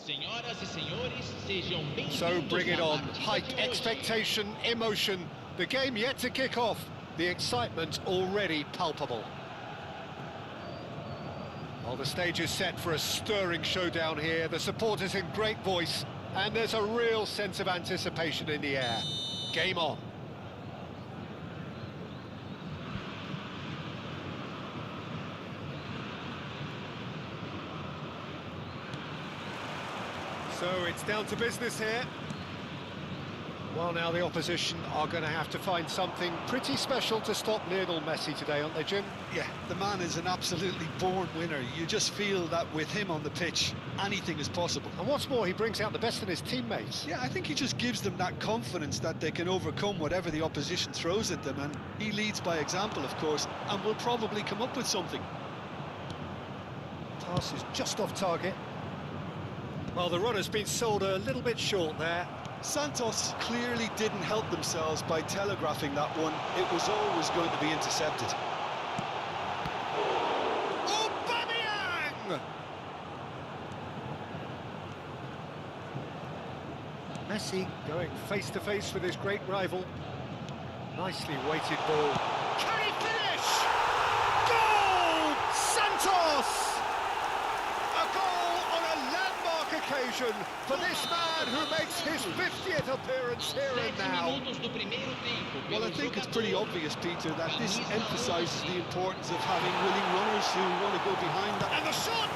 Senhoras e senhores, sejam bem-vindos. So bring it on, à partida height, de hoje. expectation, emotion, the game yet to kick off, the excitement already palpable. Well, the stage is set for a stirring showdown here, the supporters in great voice, and there's a real sense of anticipation in the air. Game on. So it's down to business here. Well, now the opposition are going to have to find something pretty special to stop Lionel Messi today, aren't they, Jim? Yeah, the man is an absolutely born winner. You just feel that with him on the pitch, anything is possible. And what's more, he brings out the best in his teammates. Yeah, I think he just gives them that confidence that they can overcome whatever the opposition throws at them, and he leads by example, of course, and will probably come up with something. Pass is just off target. Well, the runner's been sold a little bit short there. Santos clearly didn't help themselves by telegraphing that one. It was always going to be intercepted. Aubameyang! Messi going face-to-face with his great rival. Nicely weighted ball. Can he finish? Goal! Santos! A goal on a landmark occasion for this man who makes his 50th appearance here and now. Well, I think it's pretty obvious, Peter, that this emphasises the importance of having willing runners who want to go behind that. And the shot!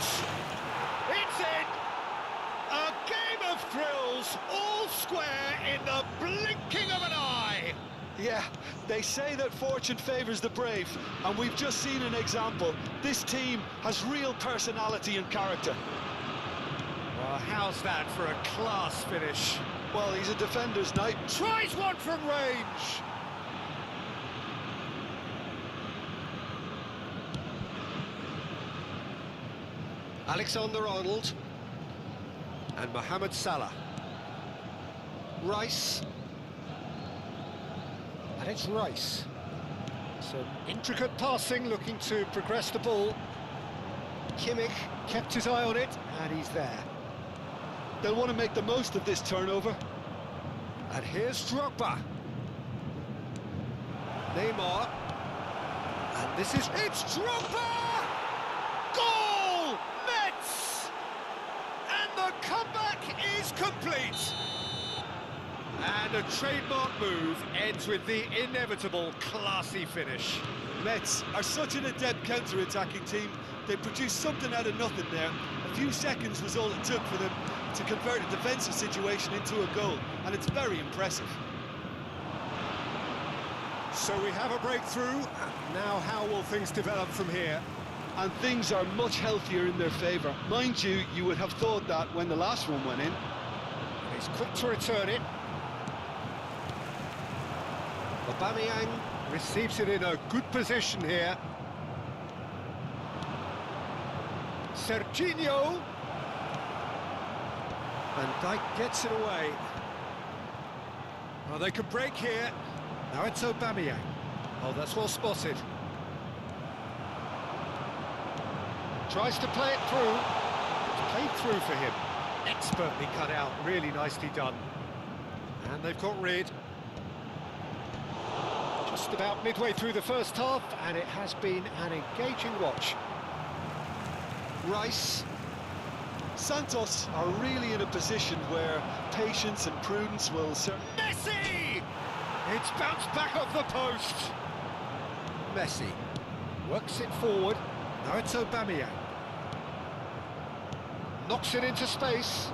It's in! A game of thrills, all square in the blinking of an eye! Yeah, they say that fortune favours the brave, and we've just seen an example. This team has real personality and character. Well, how's that for a class finish? Well, he's a defender's knight. Tries one from range! Alexander-Arnold and Mohamed Salah. Rice. And it's Rice. Some intricate passing, looking to progress the ball. Kimmich kept his eye on it, and he's there. They'll want to make the most of this turnover. And here's Drogba. Neymar. And this is... It's Drogba! Goal! Mets! And the comeback is complete. And a trademark move ends with the inevitable classy finish. Mets are such an adept counter-attacking team. They produced something out of nothing there. A few seconds was all it took for them to convert a defensive situation into a goal, and it's very impressive. So we have a breakthrough. Now how will things develop from here? And things are much healthier in their favour. Mind you, you would have thought that when the last one went in. He's quick to return it. Aubameyang receives it in a good position here. Serginho. Van Dijk gets it away. Well, they could break here. Now it's Aubameyang. Oh, that's well spotted. Tries to play it through. It's played through for him. Expertly cut out, really nicely done. And they've got rid. Just about midway through the first half, and it has been an engaging watch. Rice. Santos are really in a position where patience and prudence will serve. Messi! It's bounced back off the post. Messi works it forward. Now it's Aubameyang. Knocks it into space.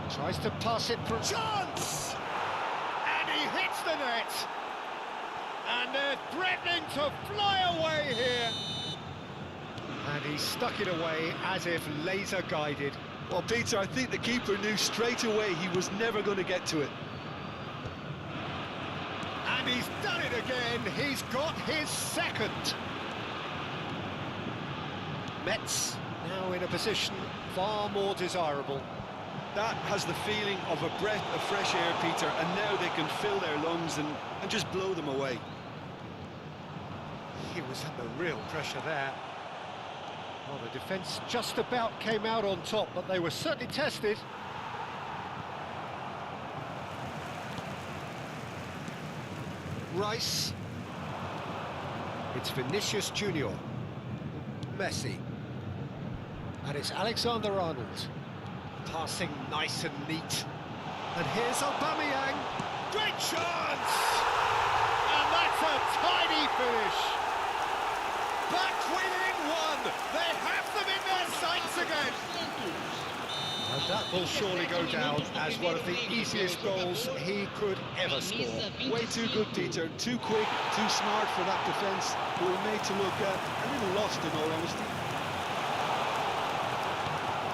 Tries to pass it through. Chance! And he hits the net. And they're threatening to fly away here. And he stuck it away as if laser guided. Well, Peter, I think the keeper knew straight away he was never going to get to it. And he's done it again. He's got his second. Mets now in a position far more desirable. That has the feeling of a breath of fresh air, Peter, and now they can fill their lungs and just blow them away. He was under real pressure there. Well, the defence just about came out on top, but they were certainly tested. Rice. It's Vinicius Junior. Messi. And it's Alexander-Arnold. Passing nice and neat. And here's Aubameyang. Great chance! And that's a tiny finish. Back within one. They have them in their sights again. And that will surely go down as one of the easiest goals he could ever score. Way too good, Peter. Too quick, too smart for that defence, who were made to look a little lost, in all honesty.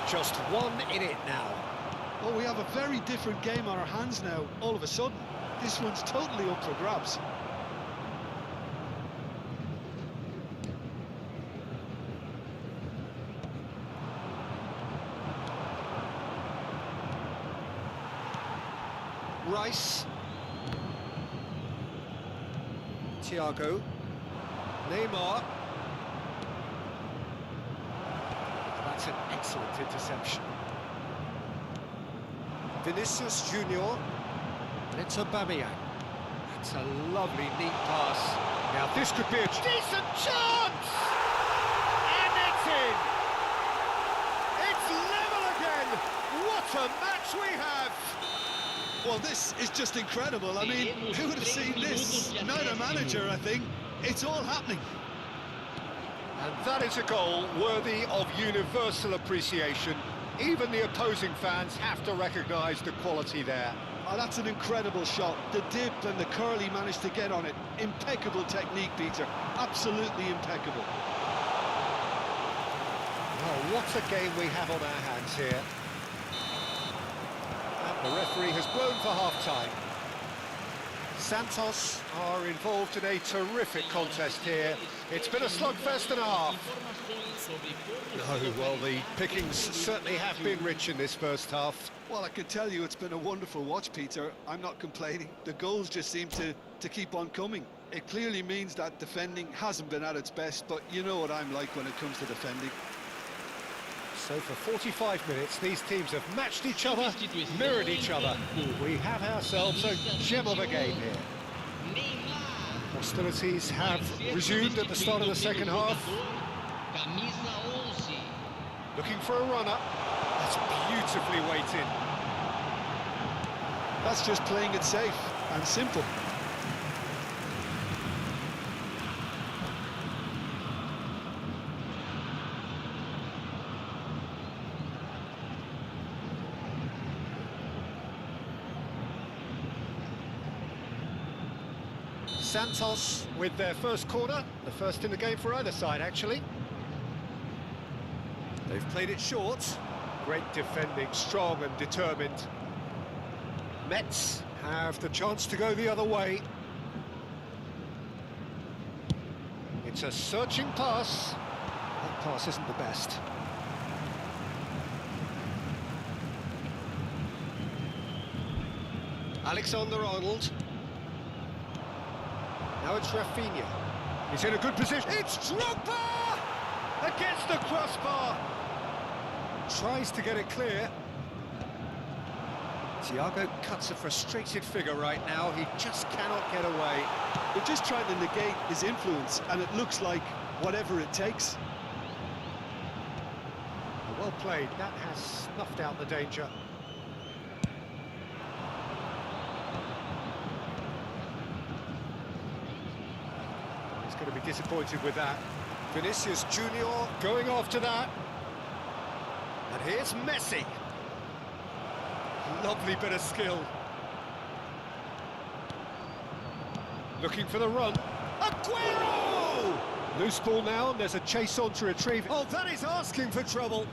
Just 1 in it now. Oh, we have a very different game on our hands now, all of a sudden. This one's totally up for grabs. Rice. Thiago. Neymar. That's an excellent interception. Vinicius Junior. And it's Aubameyang. That's a lovely, neat pass. Now this could be a decent chance! And it's in! It's level again! What a match we have! Well, this is just incredible. I mean, who would have seen this? Not a manager, I think. It's all happening. And that is a goal worthy of universal appreciation. Even the opposing fans have to recognise the quality there. Oh, that's an incredible shot. The dip and the curl he managed to get on it. Impeccable technique, Peter. Absolutely impeccable. Oh, what a game we have on our hands here. And the referee has blown for half-time. Santos are involved in a terrific contest here. It's been a slugfest and a half. No, well, the pickings certainly have been rich in this first half. Well, I can tell you it's been a wonderful watch, Peter. I'm not complaining. The goals just seem to keep on coming. It clearly means that defending hasn't been at its best, but you know what I'm like when it comes to defending. So for 45 minutes, these teams have matched each other, mirrored each other. We have ourselves a gem of a game here. Hostilities have resumed at the start of the second half. Looking for a runner. That's beautifully weighted. That's just playing it safe and simple. Santos with their first corner, the first in the game for either side, actually. They've played it short. Great defending, strong and determined. Mets have the chance to go the other way. It's a searching pass. That pass isn't the best. Alexander-Arnold. Now it's Rafinha. He's in a good position. It's Drogba! Against the crossbar. Tries to get it clear. Thiago cuts a frustrated figure right now. He just cannot get away. They're just trying to negate his influence, and it looks like whatever it takes. Well played. That has snuffed out the danger. Going to be disappointed with that. Vinicius Junior going after that. And here's Messi. Lovely bit of skill. Looking for the run. Aguero! Loose ball now, and there's a chase on to retrieve it. Oh, that is asking for trouble.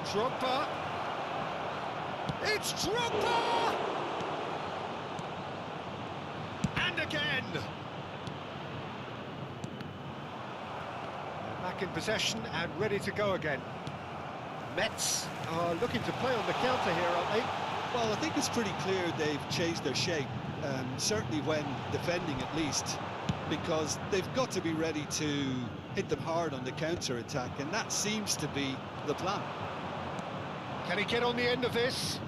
Drogba. It's Drogba! And again! Back in possession and ready to go again. Mets are looking to play on the counter here, aren't they? Well, I think it's pretty clear they've changed their shape, certainly when defending at least, because they've got to be ready to hit them hard on the counter-attack, and that seems to be the plan. Can he get on the end of this?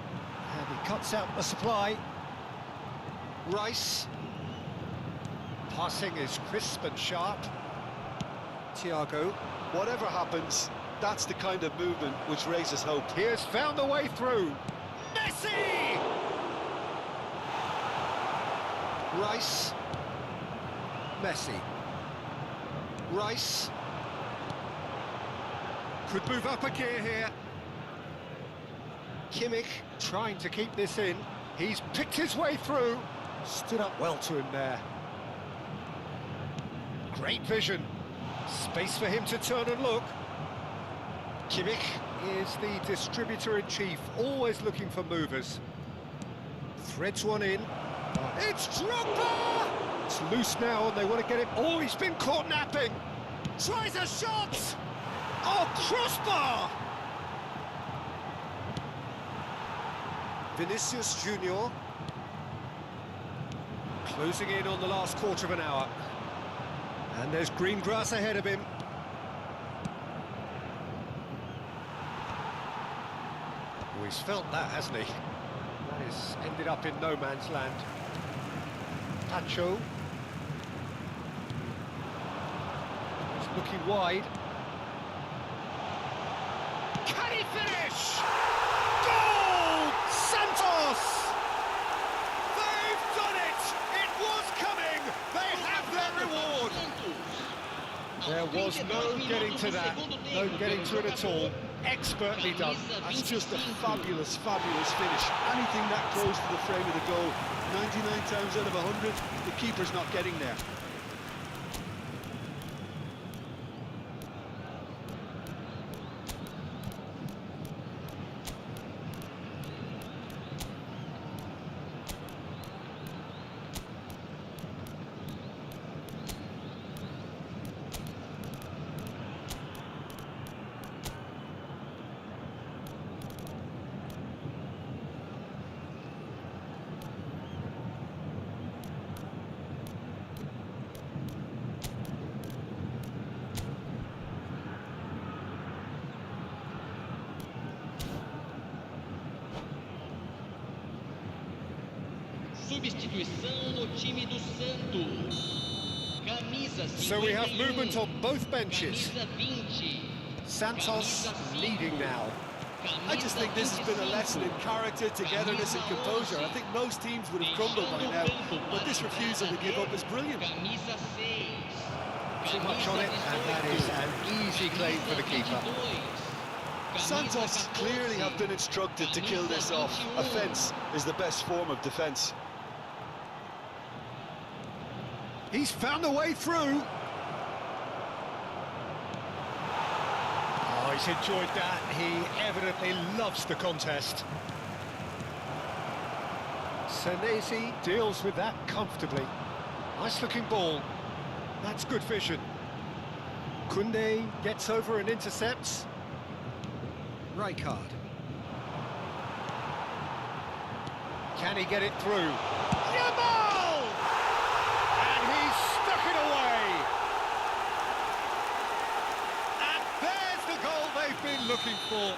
And he cuts out the supply. Rice. Passing is crisp and sharp. Thiago. Whatever happens, that's the kind of movement which raises hope. He has found the way through. Messi! Rice. Messi. Rice. Could move up a gear here. Kimmich trying to keep this in. He's picked his way through. Stood up well to him there. Great vision. Space for him to turn and look. Kimmich is the distributor-in-chief, always looking for movers. Threads one in. It's Drogba! It's loose now and they want to get it. Oh, he's been caught napping. Tries a shot! Oh, crossbar! Vinicius Junior. Closing in on the last quarter of an hour. And there's green grass ahead of him. Oh, he's felt that, hasn't he? That has ended up in no man's land. Pacho. He's looking wide. Can he finish? Goal! Santos! They've done it! It was coming! They have their reward! There was no getting to that, no getting to it at all. Expertly done. That's just a fabulous, fabulous finish. Anything that close to the frame of the goal, 99 times out of 100, the keeper's not getting there. Substituição no time do Santos. Camisa 51. So we have movement on both benches. Camisa 20. Santos leading now. I just think this has been a lesson in character, togetherness and composure. I think most teams would have crumbled by now, but this refusal to give up is brilliant. Camisa 6. Too much on it, and that is an easy claim for the keeper. Santos clearly have been instructed to kill this off. Offence is the best form of defence. He's found a way through. Oh, he's enjoyed that. He evidently loves the contest. Senesi deals with that comfortably. Nice-looking ball. That's good vision. Koundé gets over and intercepts. Right card. Can he get it through? Yamal! And he's stuck it away. And there's the goal they've been looking for.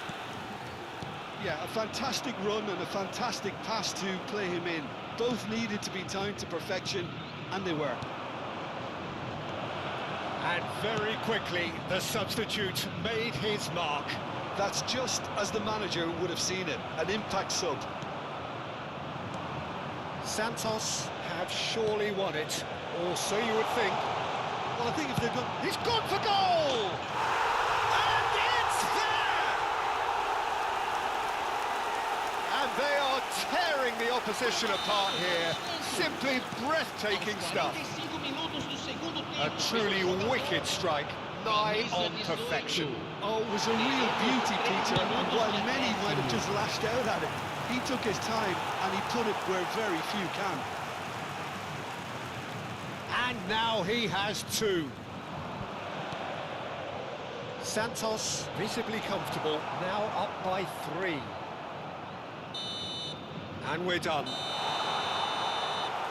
Yeah, a fantastic run and a fantastic pass to play him in. Both needed to be timed to perfection, and they were. And very quickly, the substitute made his mark. That's just as the manager would have seen it, an impact sub. Santos have surely won it, or so you would think. Well, I think if they're good... He's gone for goal! And it's there! And they are tearing the opposition apart here. Simply breathtaking stuff. A truly wicked strike, nigh on perfection. Oh, it was a real beauty, Peter, and while many might have just lashed out at it, he took his time and he put it where very few can. And now he has two. Santos visibly comfortable, now up by 3. And we're done.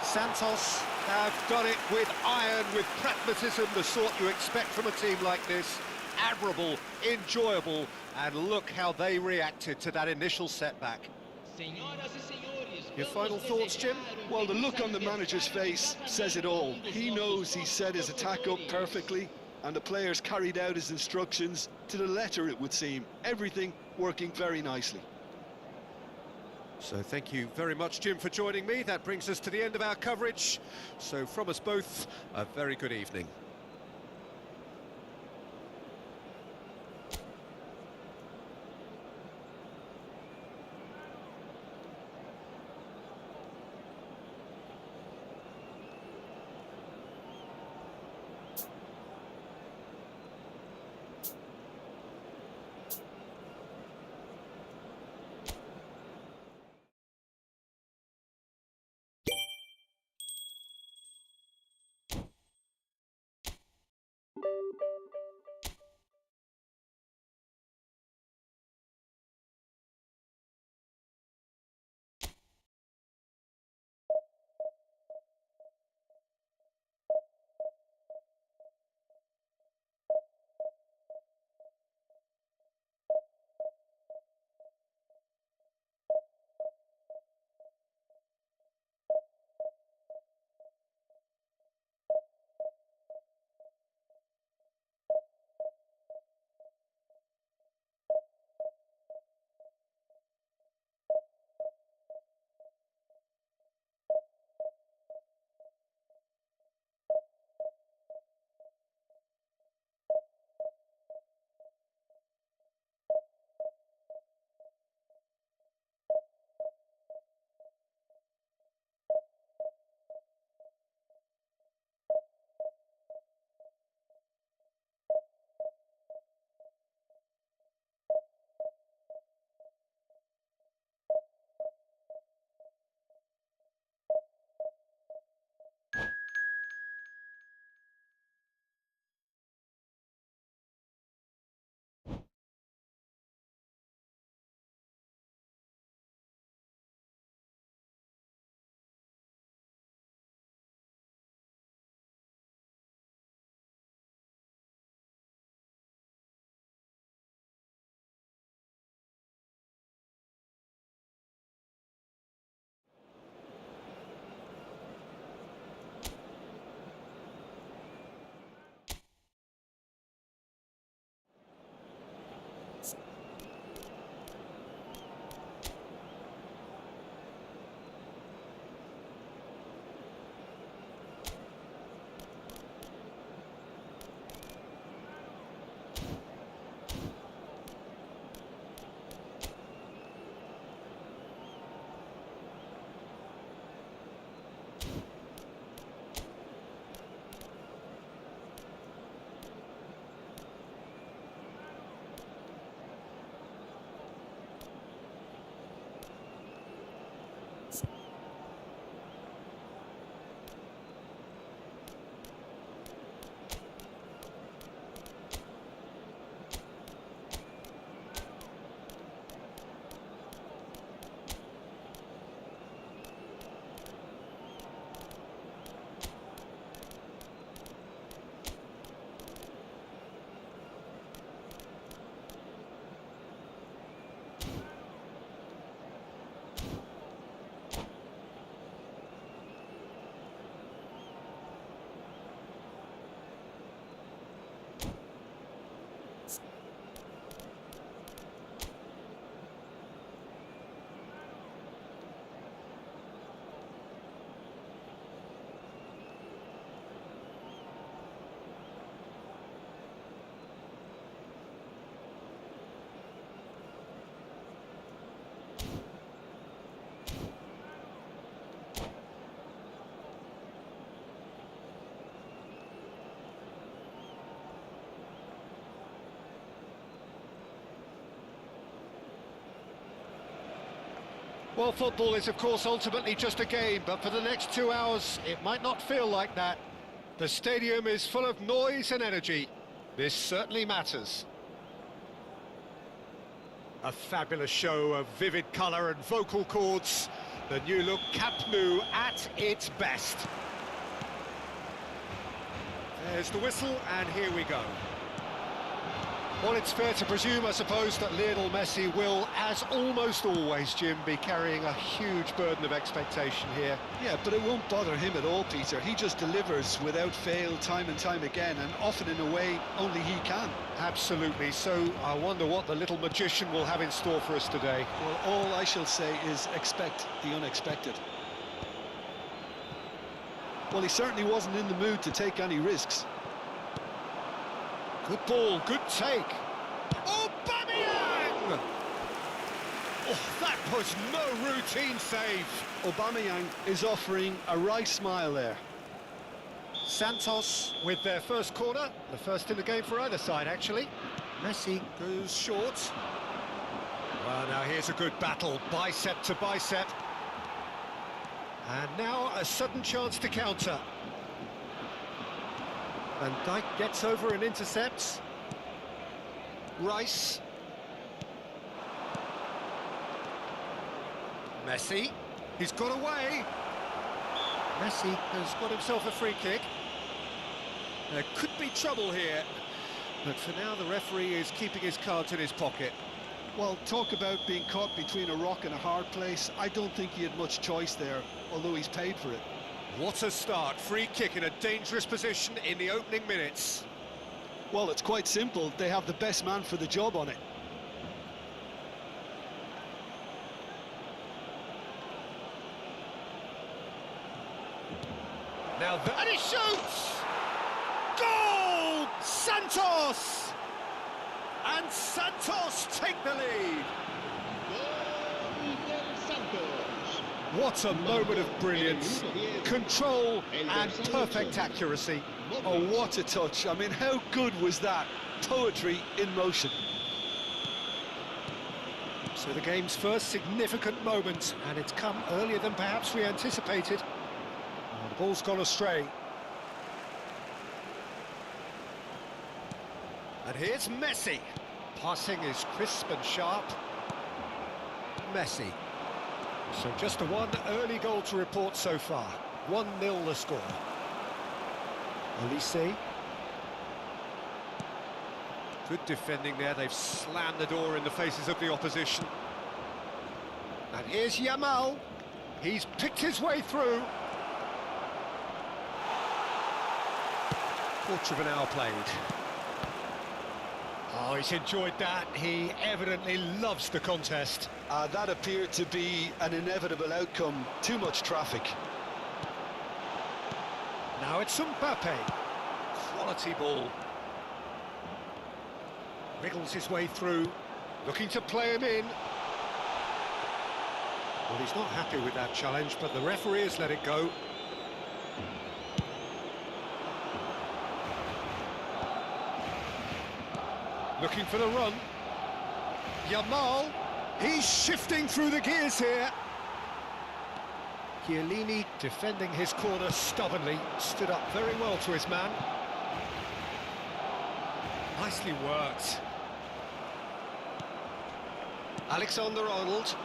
Santos have done it with iron, with pragmatism, the sort you expect from a team like this. Admirable, enjoyable, and look how they reacted to that initial setback. Your final thoughts, Jim? Well, the look on the manager's face says it all. He knows he set his attack up perfectly, and the players carried out his instructions to the letter, it would seem. Everything working very nicely. So thank you very much, Jim, for joining me. That brings us to the end of our coverage. So from us both, a very good evening. Well, football is, of course, ultimately just a game, but for the next 2 hours, it might not feel like that. The stadium is full of noise and energy. This certainly matters. A fabulous show of vivid colour and vocal cords. The new look Camp Nou at its best. There's the whistle, and here we go. Well, it's fair to presume, I suppose, that Lionel Messi will, as almost always, Jim, be carrying a huge burden of expectation here. Yeah, but it won't bother him at all, Peter. He just delivers without fail time and time again, and often in a way only he can. Absolutely. So I wonder what the little magician will have in store for us today. Well, all I shall say is expect the unexpected. Well, he certainly wasn't in the mood to take any risks. Good ball, good take. Aubameyang! Oh, that was no routine save. Aubameyang is offering a wry smile there. Santos with their first corner, the first in the game for either side, actually. Messi goes short. Well, now here's a good battle, bicep to bicep. And now a sudden chance to counter. Van Dijk gets over and intercepts. Rice. Messi. He's got away. Messi has got himself a free kick. There could be trouble here. But for now, the referee is keeping his cards in his pocket. Well, talk about being caught between a rock and a hard place. I don't think he had much choice there, although he's paid for it. What a start. Free kick in a dangerous position in the opening minutes. Well, it's quite simple. They have the best man for the job on it. Now that... And he shoots! Goal! Santos! And Santos take the lead. What a moment of brilliance, control and perfect accuracy. Oh, what a touch. I mean, how good was that? Poetry in motion. So the game's first significant moment, and it's come earlier than perhaps we anticipated. Oh, the ball's gone astray. And here's Messi. Passing is crisp and sharp. Messi. So just the one early goal to report so far. 1-0 the score. Olise. Good defending there. They've slammed the door in the faces of the opposition. And here's Yamal. He's picked his way through. Quarter of an hour played. Oh, he's enjoyed that. He evidently loves the contest. That appeared to be an inevitable outcome. Too much traffic. Now it's Mbappe. Quality ball. Wriggles his way through, looking to play him in. Well, he's not happy with that challenge, but the referee has let it go. Looking for the run. Yamal, he's shifting through the gears here. Chiellini defending his corner stubbornly, stood up very well to his man. Nicely worked. Alexander-Arnold.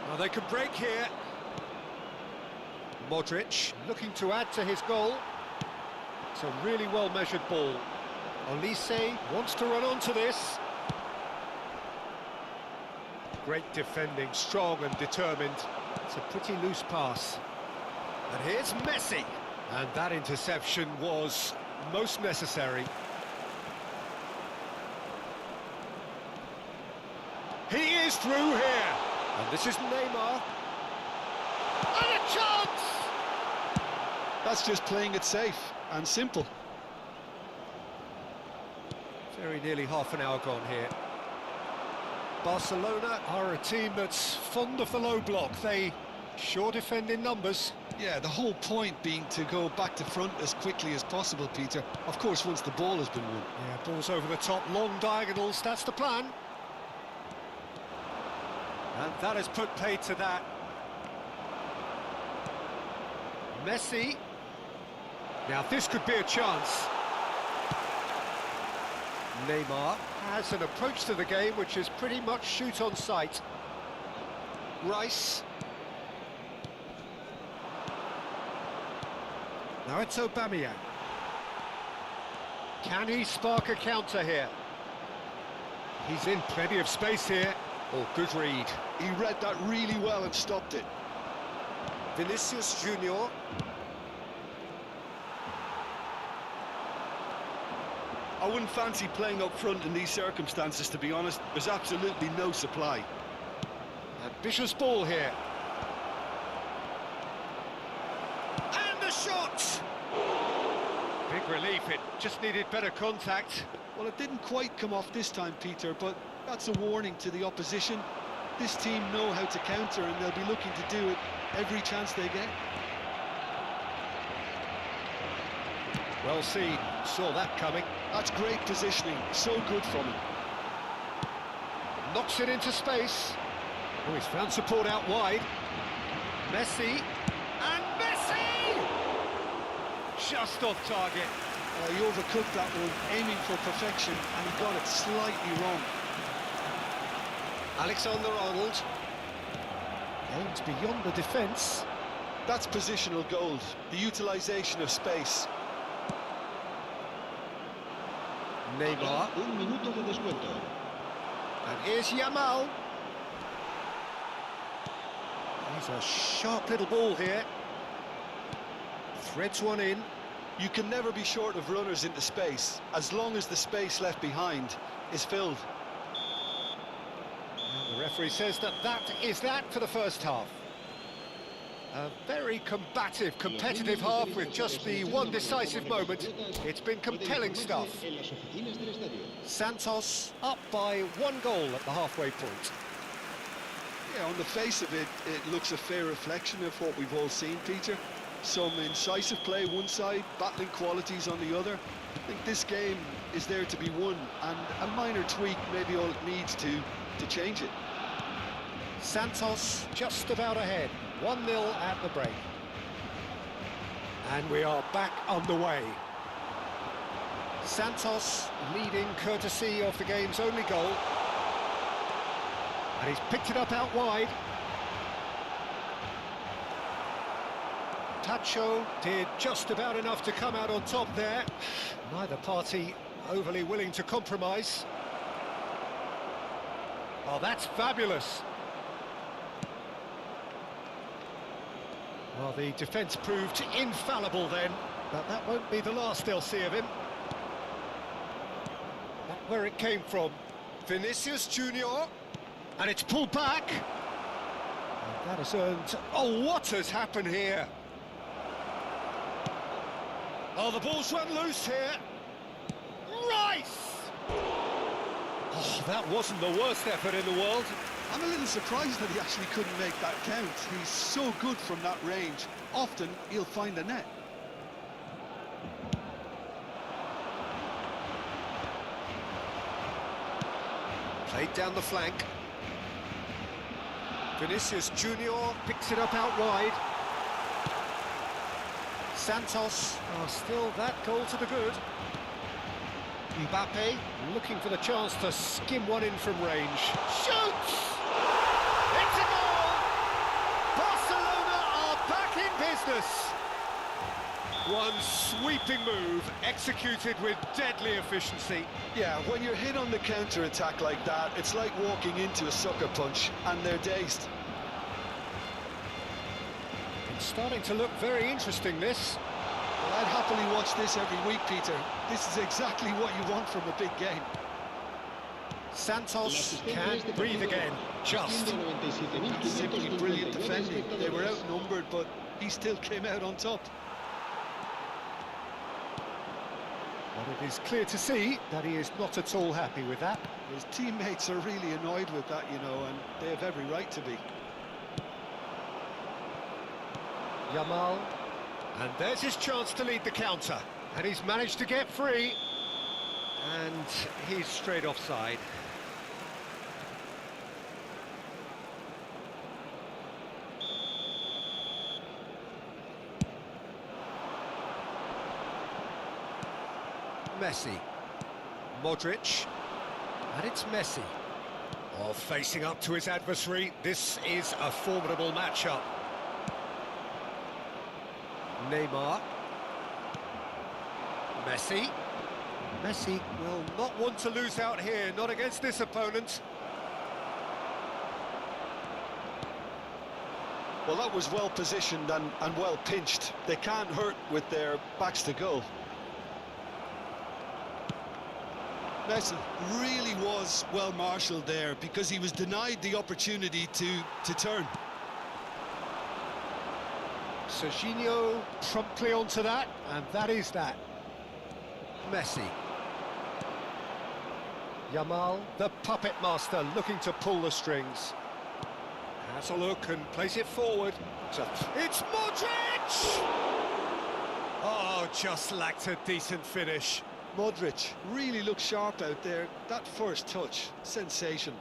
Well, they could break here. Modric looking to add to his goal. It's a really well-measured ball. Olise wants to run onto this. Great defending, strong and determined. It's a pretty loose pass. And here's Messi. And that interception was most necessary. He is through here. And this is Neymar. And a chance! That's just playing it safe and simple. Very nearly half an hour gone here. Barcelona are a team that's fond of the low block. They sure defend in numbers. Yeah, the whole point being to go back to front as quickly as possible, Peter. Of course, once the ball has been won. Yeah, balls over the top, long diagonals, that's the plan. And that has put paid to that. Messi. Now this could be a chance. Neymar has an approach to the game which is pretty much shoot on sight. Rice. Now it's Aubameyang. Can he spark a counter here? He's in plenty of space here. Oh, good read. He read that really well and stopped it. Vinicius Junior. I wouldn't fancy playing up front in these circumstances, to be honest. There's absolutely no supply. Ambitious ball here. And the shot! Big relief, it just needed better contact. Well, it didn't quite come off this time, Peter, but that's a warning to the opposition. This team know how to counter, and they'll be looking to do it every chance they get. Well seen, saw that coming. That's great positioning, so good from him. Knocks it into space. Oh, he's found support out wide. Messi, and Messi! Just off target. He overcooked that one, aiming for perfection, and he got it slightly wrong. Alexander-Arnold. Aimed beyond the defence. That's positional gold, the utilisation of space. Neymar. Un minuto de descuento. And here's Yamal. He's a sharp little ball here. Threads one in. You can never be short of runners into space, as long as the space left behind is filled. And the referee says that is that for the first half. A very combative, competitive half with just the one decisive moment. It's been compelling stuff. Santos up by 1 goal at the halfway point. Yeah, on the face of it, it looks a fair reflection of what we've all seen, Peter. Some incisive play one side, battling qualities on the other. I think this game is there to be won, and a minor tweak may be all it needs to change it. Santos just about ahead, 1-0 at the break. And we are back underway. Santos leading courtesy of the game's only goal. And he's picked it up out wide. Tacho did just about enough to come out on top there. Neither party overly willing to compromise. Oh, that's fabulous. Well, the defence proved infallible then, but that won't be the last they'll see of him. That's where it came from. Vinicius Junior, and it's pulled back. And that has earned... Oh, what has happened here? Oh, the ball's run loose here. Rice! Oh, that wasn't the worst effort in the world. I'm a little surprised that he actually couldn't make that count. He's so good from that range. Often, he'll find the net. Played down the flank. Vinicius Junior picks it up out wide. Santos, still that goal to the good. Mbappe looking for the chance to skim one in from range. Shoots! It's a goal! Barcelona are back in business. One sweeping move executed with deadly efficiency. Yeah, when you're hit on the counter-attack like that, it's like walking into a sucker punch, and they're dazed. It's starting to look very interesting, this. Well, I'd happily watch this every week, Peter. This is exactly what you want from a big game. Santos can't breathe again, just. Simply brilliant defending. They were outnumbered, but he still came out on top. But it is clear to see that he is not at all happy with that. His teammates are really annoyed with that, you know, and they have every right to be. Yamal, and there's his chance to lead the counter, and he's managed to get free, and he's straight offside. Messi, Modric, and it's Messi. Oh, facing up to his adversary, this is a formidable matchup. Neymar, Messi, Messi will not want to lose out here, not against this opponent. Well, that was well positioned and well pinched. They can't hurt with their backs to goal. Messi really was well marshalled there because he was denied the opportunity to turn. Serginho promptly onto that, and that is that. Messi. Yamal, the puppet master, looking to pull the strings. Has a look and plays it forward. It's Modric! Oh, just lacked a decent finish. Modric really looked sharp out there. That first touch, sensation.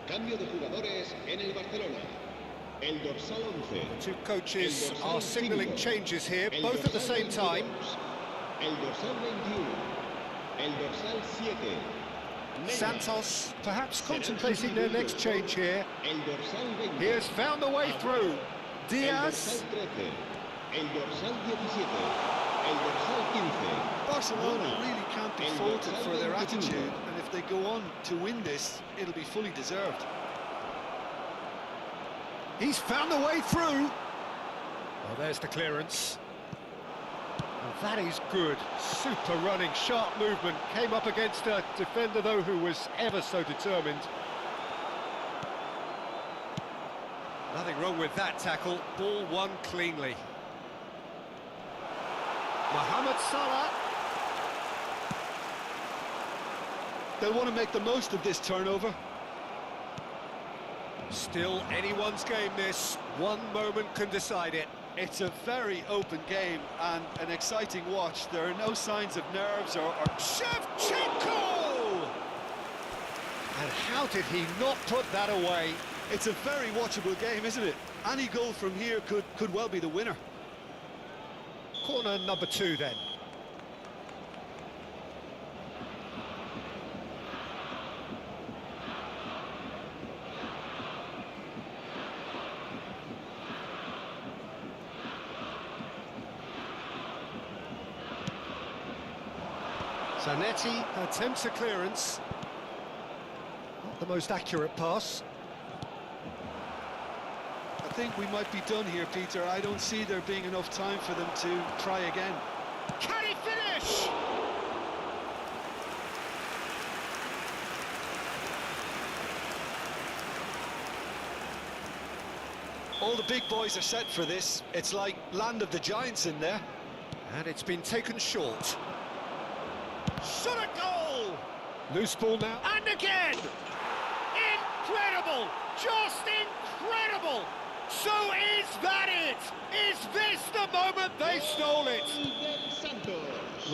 Cambio de jugadores en el Barcelona. El dorsal 11. Two coaches are signalling changes here, both at the same time. El dorsal 21. El dorsal 7. Santos perhaps contemplating their next change here. El dorsal 20. He has found a way through. El Diaz. dorsal 13. El dorsal 17. El dorsal 15. Barcelona really can't be faulted for their attitude, and if they go on to win this, it'll be fully deserved. He's found a way through. Well, there's the clearance. And that is good. Super running, sharp movement. Came up against a defender, though, who was ever so determined. Nothing wrong with that tackle. Ball won cleanly. Mohamed Salah. They'll want to make the most of this turnover. Still anyone's game, this. One moment can decide it. It's a very open game and an exciting watch. There are no signs of nerves or... Shevchenko! And how did he not put that away? It's a very watchable game, isn't it? Any goal from here could well be the winner. Corner number 2 then. Zanetti attempts a clearance. Not the most accurate pass. I think we might be done here, Peter. I don't see there being enough time for them to try again. Can he finish? All the big boys are set for this. It's like land of the giants in there. And it's been taken short. Shot a goal! Loose ball now. And again! Incredible! Just incredible! So is that it? Is this the moment they stole it?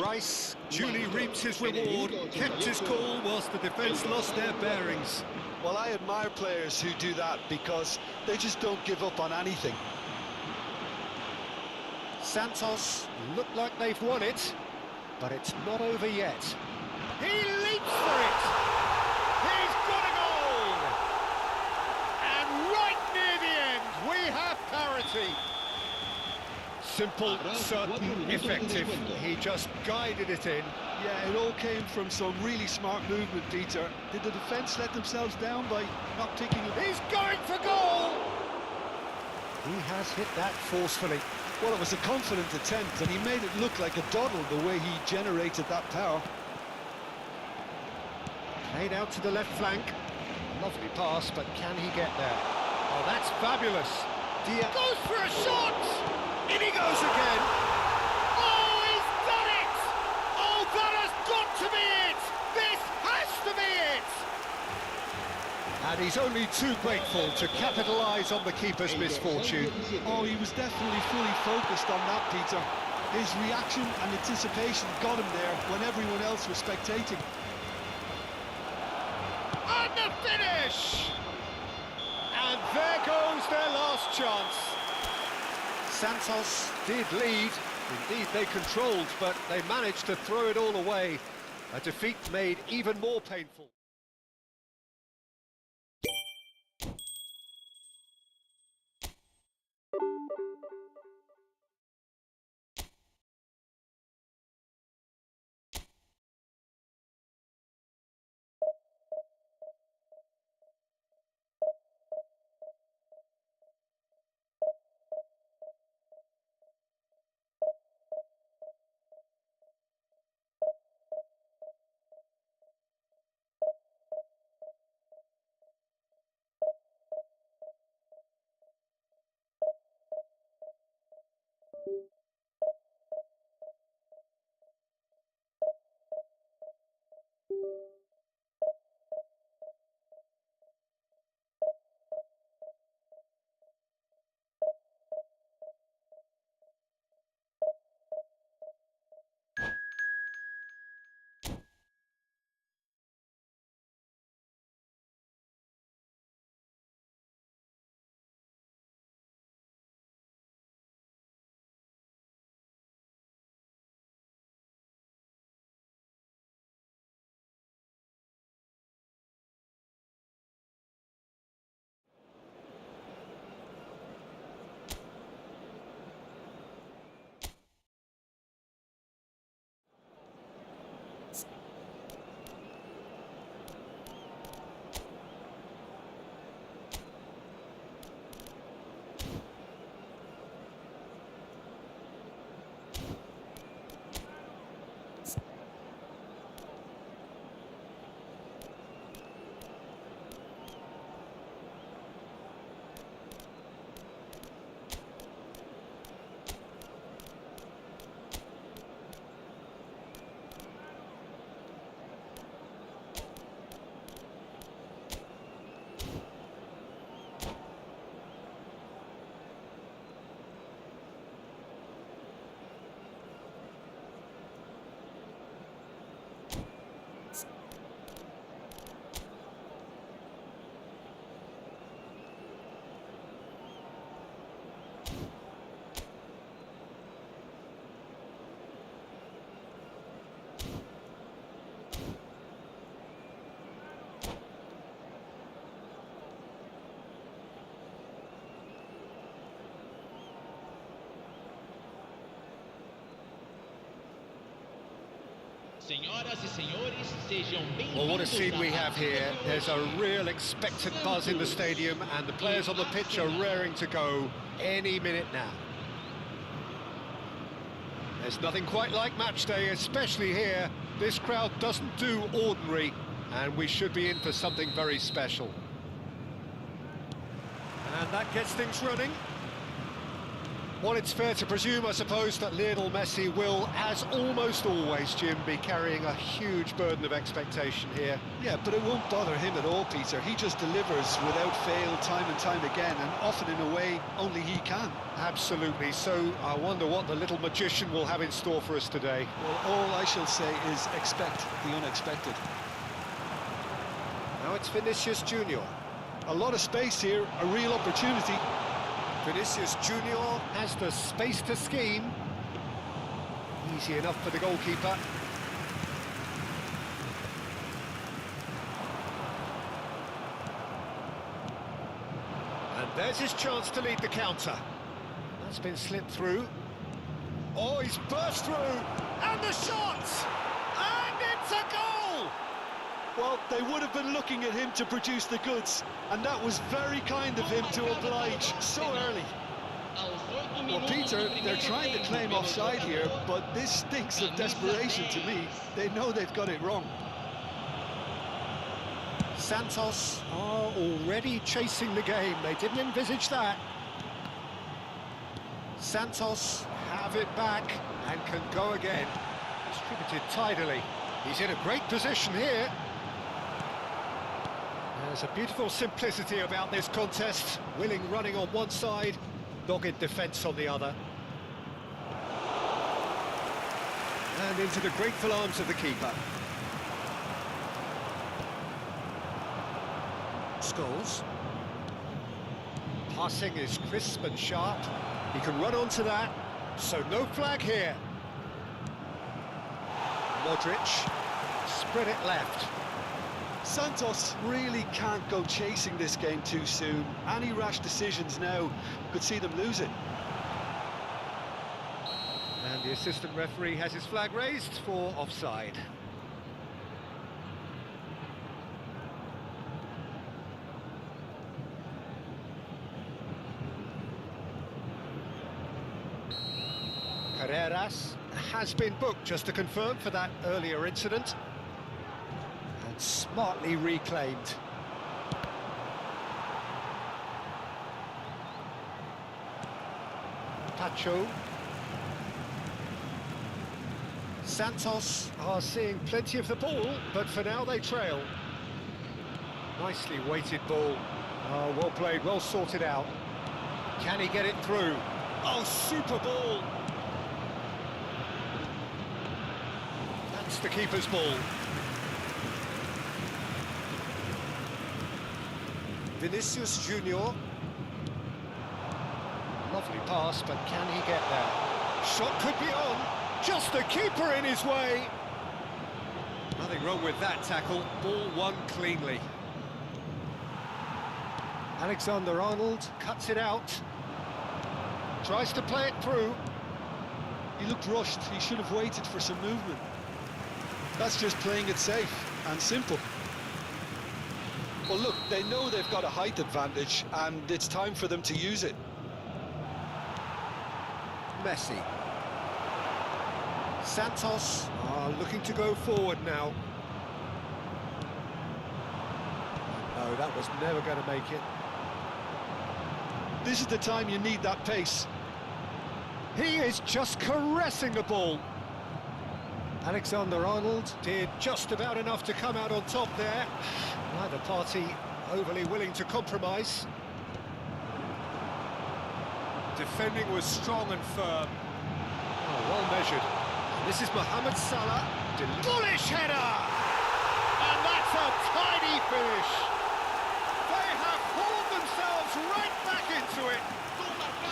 Rice duly reaps his reward, kept his cool whilst the defence lost their bearings. Well, I admire players who do that because they just don't give up on anything. Santos look like they've won it, but it's not over yet. He leaps for it! He's got a goal! And right near the end, we have parity. Simple, certain, effective. He just guided it in. Yeah, it all came from some really smart movement, Peter. Did the defence let themselves down by not picking it? He's going for goal! He has hit that forcefully. Well, it was a confident attempt, and he made it look like a doddle the way he generated that power. Played out to the left flank. Lovely pass, but can he get there? Oh, that's fabulous. Diaz goes for a shot! In he goes again! Oh, he's done it! Oh, that has got to be it! This has to be it! And he's only too grateful to capitalise on the keeper's misfortune. Oh, he was definitely fully focused on that, Peter. His reaction and anticipation got him there when everyone else was spectating. And the finish! And there goes their last chance. Santos did lead. Indeed, they controlled, but they managed to throw it all away. A defeat made even more painful. Senhoras e senhores, sejam bem-vindos. Well, what a scene we have here. There's a real expectant buzz in the stadium, and the players on the pitch are raring to go any minute now. There's nothing quite like match day, especially here. This crowd doesn't do ordinary, and we should be in for something very special. And that gets things running. Well, it's fair to presume, I suppose, that Lionel Messi will, as almost always, Jim, be carrying a huge burden of expectation here. Yeah, but it won't bother him at all, Peter. He just delivers without fail time and time again, and often in a way only he can. Absolutely. So I wonder what the little magician will have in store for us today. Well, all I shall say is expect the unexpected. Now it's Vinicius Junior. A lot of space here, a real opportunity. Vinicius Junior has the space to scheme. Easy enough for the goalkeeper. And there's his chance to lead the counter. That's been slipped through. Oh, he's burst through! And the shot! And it's a goal! Well, they would have been looking at him to produce the goods, and that was very kind of him to oblige so early. Well, Peter, they're trying to claim offside here, but this stinks of desperation to me. They know they've got it wrong. Santos are already chasing the game. They didn't envisage that. Santos have it back and can go again. Distributed tidily. He's in a great position here. There's a beautiful simplicity about this contest. Willing running on one side, dogged defence on the other. And into the grateful arms of the keeper. Scholes. Passing is crisp and sharp. He can run onto that, so no flag here. Modric, spread it left. Santos really can't go chasing this game too soon. Any rash decisions now could see them lose it. And the assistant referee has his flag raised for offside. Carreras has been booked, just to confirm, for that earlier incident. And smartly reclaimed. Pacho. Santos are seeing plenty of the ball, but for now they trail. Nicely weighted ball. Oh, well played, well sorted out. Can he get it through? Oh, super ball! That's the keeper's ball. Vinicius Junior. Lovely pass, but can he get there? Shot could be on. Just the keeper in his way. Nothing wrong with that tackle. Ball won cleanly. Alexander-Arnold cuts it out. Tries to play it through. He looked rushed. He should have waited for some movement. That's just playing it safe and simple. Well, look, they know they've got a height advantage, and it's time for them to use it. Messi. Santos are looking to go forward now. No, that was never going to make it. This is the time you need that pace. He is just caressing the ball. Alexander-Arnold did just about enough to come out on top there. Neither party overly willing to compromise. Defending was strong and firm. Oh, well measured. This is Mohamed Salah. Bullish header! And that's a tidy finish. They have hauled themselves right back into it.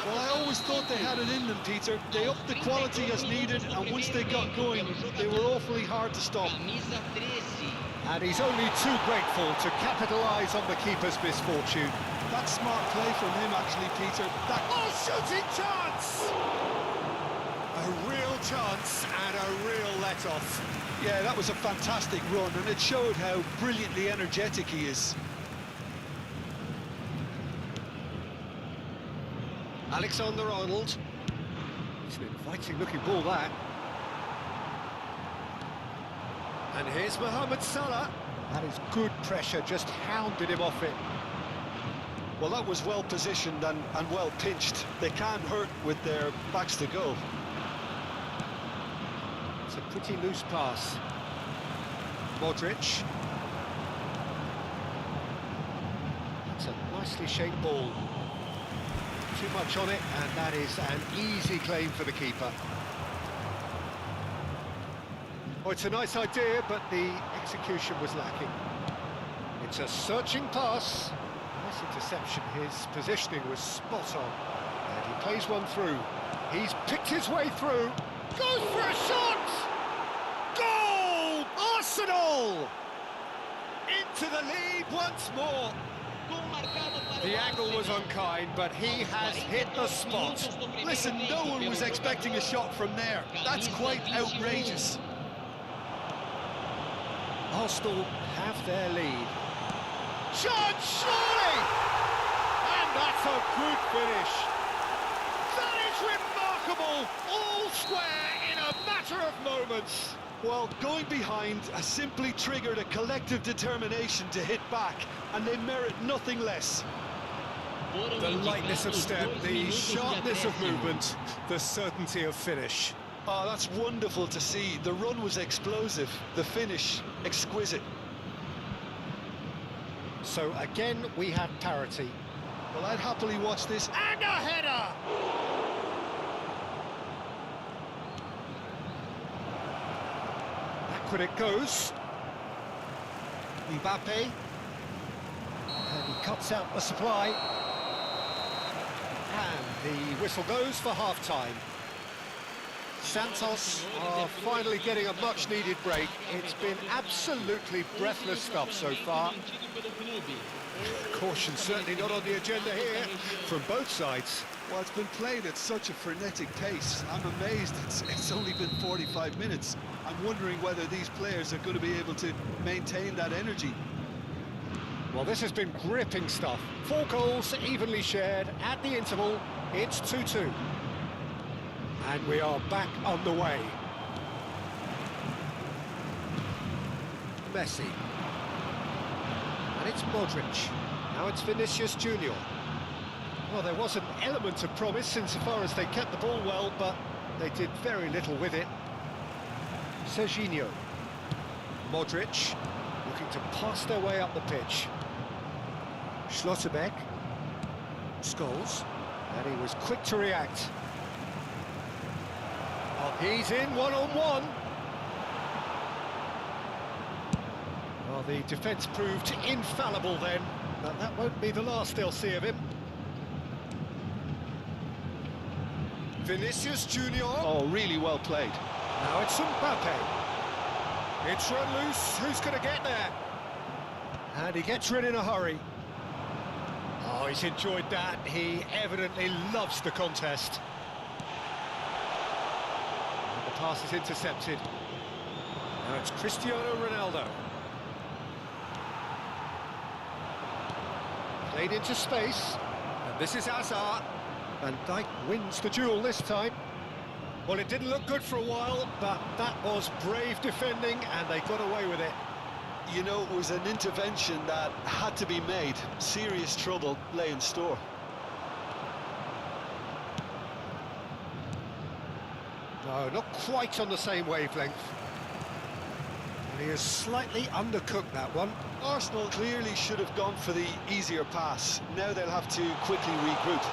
Well, I always thought they had it in them, Peter. They upped the quality as needed, and once they got going, they were awfully hard to stop. And he's only too grateful to capitalise on the keeper's misfortune. That's smart play from him, actually, Peter. That shooting chance! A real chance and a real let-off. Yeah, that was a fantastic run, and it showed how brilliantly energetic he is. Alexander-Arnold. It's an inviting-looking ball, that. And here's Mohamed Salah. That is good pressure, just hounded him off it. Well, that was well positioned and well pinched. They can't hurt with their backs to goal. It's a pretty loose pass. Modric. It's a nicely shaped ball. Too much on it, and that is an easy claim for the keeper. Oh, it's a nice idea, but the execution was lacking. It's a searching pass. Nice interception. His positioning was spot on. And he plays one through. He's picked his way through. Goes for a shot! Goal! Arsenal! Into the lead once more. The angle was unkind, but he has hit the spot. Listen, no one was expecting a shot from there. That's quite outrageous. Arsenal have their lead. Chance, surely! And that's a good finish. That is remarkable. All square in a matter of moments. Well, going behind has simply triggered a collective determination to hit back, and they merit nothing less. The lightness of step, the sharpness of movement, the certainty of finish. Oh, that's wonderful to see. The run was explosive, the finish exquisite. So again, we have parity. Well, I'd happily watch this. And a header! Backward it goes. Mbappe. And he cuts out the supply. And the whistle goes for half-time. Santos are finally getting a much-needed break. It's been absolutely breathless stuff so far. Caution certainly not on the agenda here from both sides. Well, it's been played at such a frenetic pace. I'm amazed it's only been 45 minutes. I'm wondering whether these players are going to be able to maintain that energy. Well, this has been gripping stuff. 4 goals evenly shared at the interval. It's 2-2. And we are back on the way. Messi. And it's Modric. Now it's Vinicius Junior. Well, there was an element of promise insofar as they kept the ball well, but they did very little with it. Serginho. Modric, looking to pass their way up the pitch. Schlotterbeck. Scholes. And he was quick to react. Oh, he's in one-on-one. Well, the defence proved infallible then, but that won't be the last they'll see of him. Vinicius Junior. Oh, really well played. Now it's Mbappe. It's run loose. Who's going to get there? And he gets rid in a hurry. Oh, he's enjoyed that. He evidently loves the contest. And the pass is intercepted. Now it's Cristiano Ronaldo. Played into space. And this is Hazard. Van Dijk wins the duel this time. Well, it didn't look good for a while, but that was brave defending, and they got away with it. You know, it was an intervention that had to be made. Serious trouble lay in store. No, not quite on the same wavelength. And he has slightly undercooked that one. Arsenal clearly should have gone for the easier pass. Now they'll have to quickly regroup.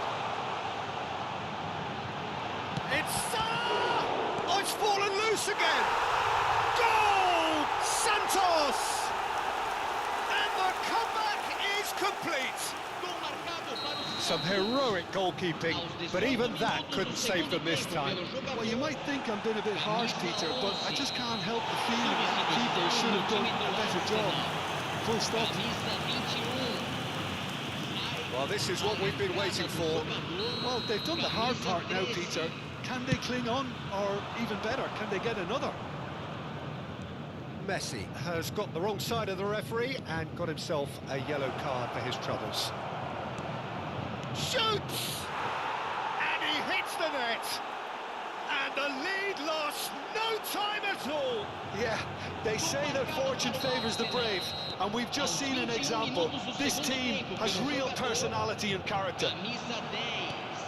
It's oh, it's fallen loose again. Goal, Santos, and the comeback is complete. Some heroic goalkeeping, but even that couldn't save them this time. Well, you might think I'm being a bit harsh, Peter, but I just can't help the feeling the keeper should have done a better job. Full stop. Well, this is what we've been waiting for. Well, they've done the hard part now, Peter. Can they cling on, or even better, can they get another? Messi has got the wrong side of the referee and got himself a yellow card for his troubles. Shoots! And he hits the net! And the lead lost no time at all! Yeah, they say that fortune favours the brave, and we've just seen an example. This team has real personality and character.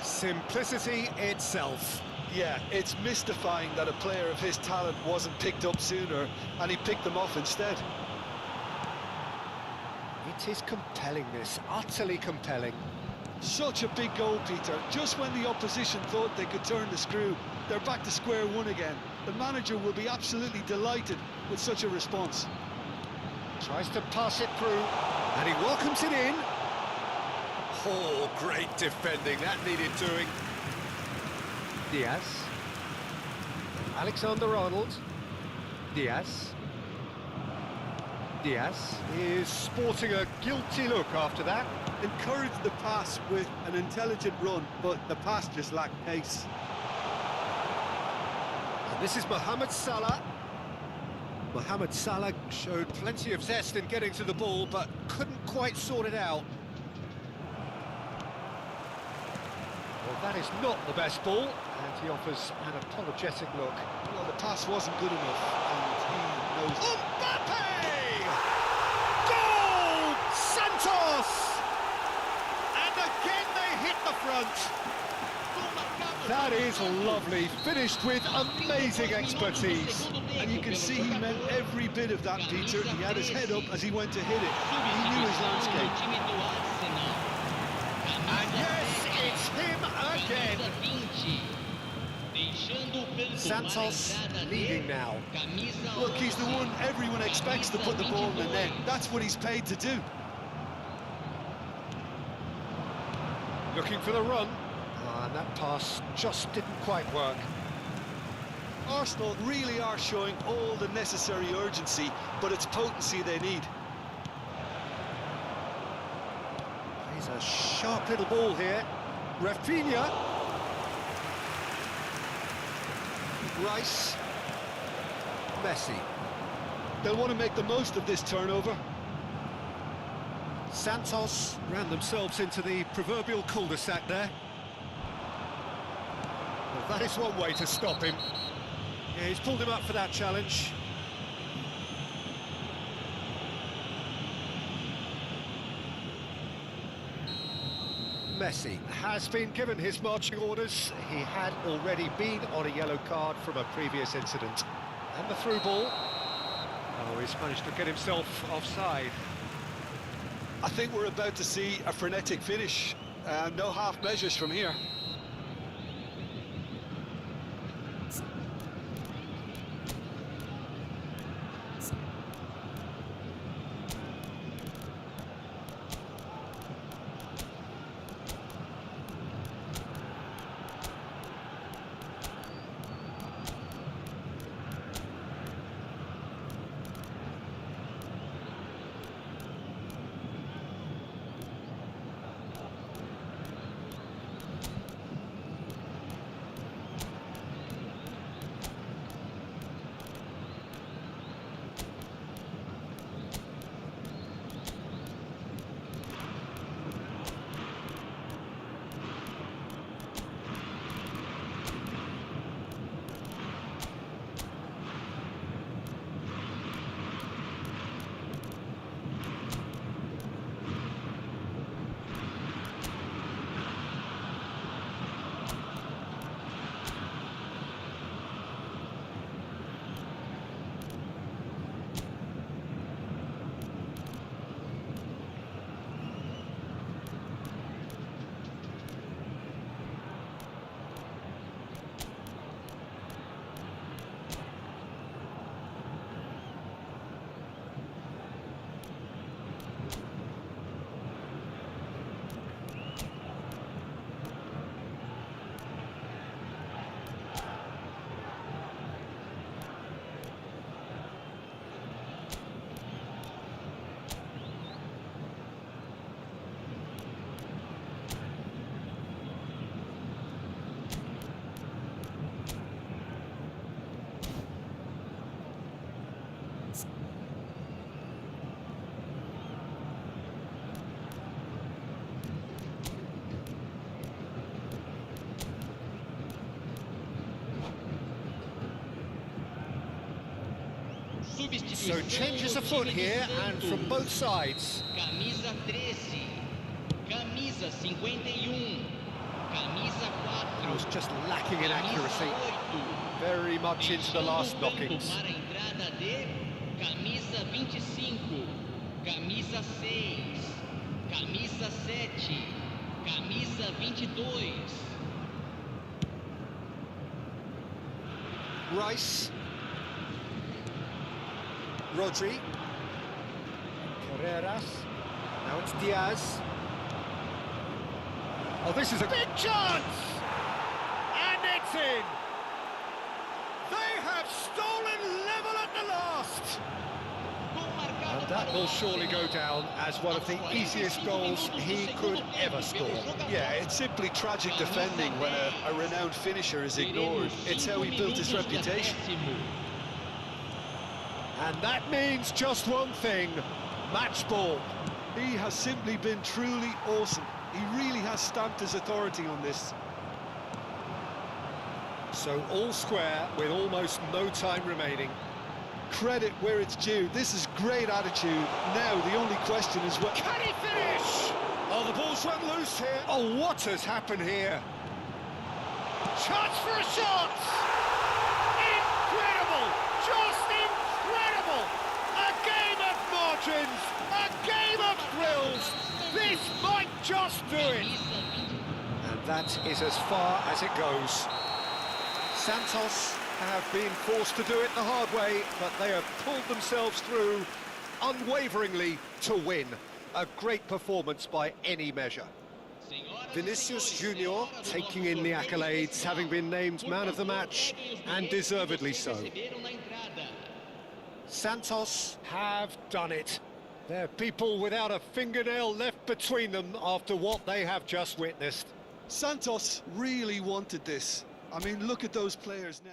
Simplicity itself. Yeah, it's mystifying that a player of his talent wasn't picked up sooner, and he picked them off instead. It is compelling, this, utterly compelling. Such a big goal, Peter. Just when the opposition thought they could turn the screw, they're back to square one again. The manager will be absolutely delighted with such a response. Tries to pass it through, and he welcomes it in. Oh, great defending, that needed doing. Diaz. Alexander-Arnold. Diaz. Diaz is sporting a guilty look after that. Encouraged the pass with an intelligent run, but the pass just lacked pace. And this is Mohamed Salah. Mohamed Salah showed plenty of zest in getting to the ball, but couldn't quite sort it out. Well, that is not the best ball, and he offers an apologetic look. Well, the pass wasn't good enough, and knows. Mbappe! Goal! Santos! And again they hit the front. That is lovely, finished with amazing expertise. And you can see he meant every bit of that, Peter. He had his head up as he went to hit it. He knew his landscape. And yes, it's him again. Santos leading now. Look, he's the one everyone expects to put the ball in the net. That's what he's paid to do. Looking for the run. And that pass just didn't quite work. Arsenal really are showing all the necessary urgency, but it's potency they need. He's a sharp little ball here. Rafinha. Rice. Messi. They'll want to make the most of this turnover. Santos ran themselves into the proverbial cul-de-sac there. Well, that is one way to stop him. Yeah, he's pulled him up for that challenge. Messi has been given his marching orders. He had already been on a yellow card from a previous incident. And the through ball. Oh, he's managed to get himself offside. I think we're about to see a frenetic finish. No half measures from here. So changes afoot here, and from both sides. Camisa 13, camisa 51, camisa 4. Was just lacking in accuracy. Very much into the last knockings. Para a entrada de camisa 25, camisa 6, camisa 7, camisa 22. Rice. Rodri. Carreras. Now it's Diaz. Oh, this is a big chance! And it's in! They have stolen level at the last! And that will surely go down as one of the easiest goals he could ever score. Yeah, it's simply tragic defending when a renowned finisher is ignored. It's how he built his reputation. And that means just one thing, match ball. He has simply been truly awesome. He really has stamped his authority on this. So all square with almost no time remaining. credit where it's due. This is great attitude. Now, the only question is what... Can he finish? Oh, the ball's run loose here. Oh, what has happened here? Chance for a shot! Incredible! Just incredible! A game of margins! A game of thrills! This might just do it! And that is as far as it goes. Santos have been forced to do it the hard way, but they have pulled themselves through unwaveringly to win. A great performance by any measure. Vinicius Junior taking in the accolades, having been named man of the match, and deservedly so. Santos have done it. They're people without a fingernail left between them after what they have just witnessed. Santos really wanted this. I mean, look at those players now.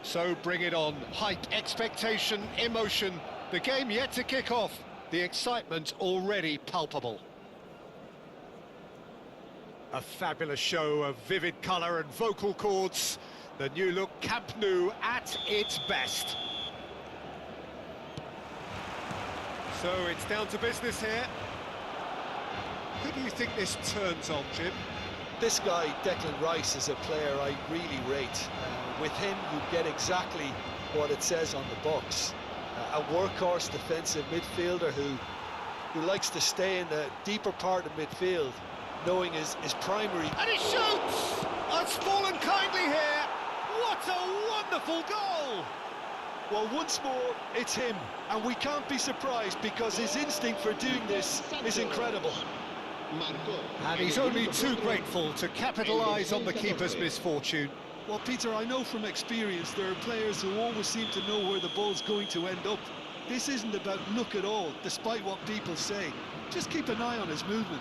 So bring it on. Hype, expectation, emotion. The game yet to kick off. The excitement already palpable. A fabulous show of vivid colour and vocal cords. The new look Camp Nou at its best. So it's down to business here. Who do you think this turns on, Jim? This guy, Declan Rice, is a player I really rate. With him, you get exactly what it says on the box. A workhorse defensive midfielder who likes to stay in the deeper part of midfield, knowing his primary... And he shoots! It's fallen kindly here! What a wonderful goal! Well, once more, it's him, and we can't be surprised because his instinct for doing this is incredible. And he's only too grateful to capitalise on the keeper's misfortune. Well, Peter, I know from experience there are players who always seem to know where the ball's going to end up. This isn't about luck at all, despite what people say. Just keep an eye on his movement.